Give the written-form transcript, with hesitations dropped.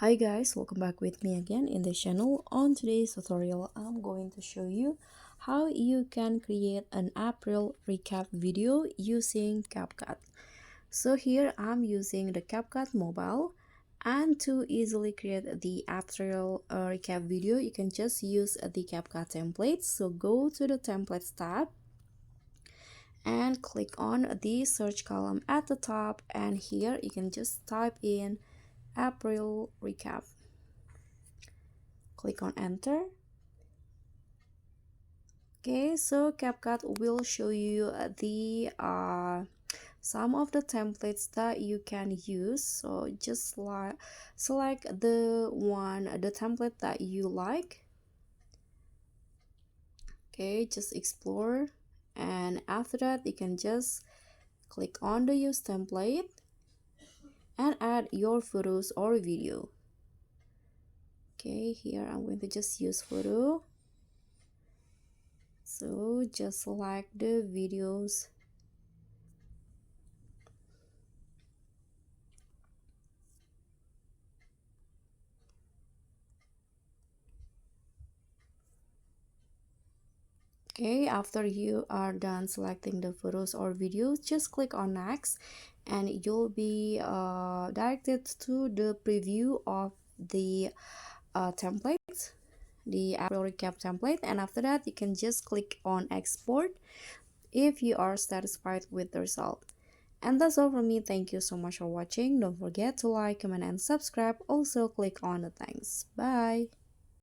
Hi guys, welcome back with me again in the channel. On today's tutorial, I'm going to show you how you can create an April recap video using CapCut. So here I'm using the CapCut mobile, and to easily create the April recap video, you can just use the CapCut templates. So go to the templates tab and click on the search column at the top, and here you can just type in April recap. Click on enter. Okay, so CapCut will show you the some of the templates that you can use. So just like select the template that you like. Okay, just explore, and after that you can just click on the use template and add your photos or video. Okay, here I'm going to just use photo. So just select the videos. Okay, after you are done selecting the photos or videos, just click on next, and you'll be directed to the preview of the templates, the April recap template. And after that you can just click on export if you are satisfied with the result. And that's all from me. Thank you so much for watching. Don't forget to like, comment, and subscribe. Also click on the thanks. Bye.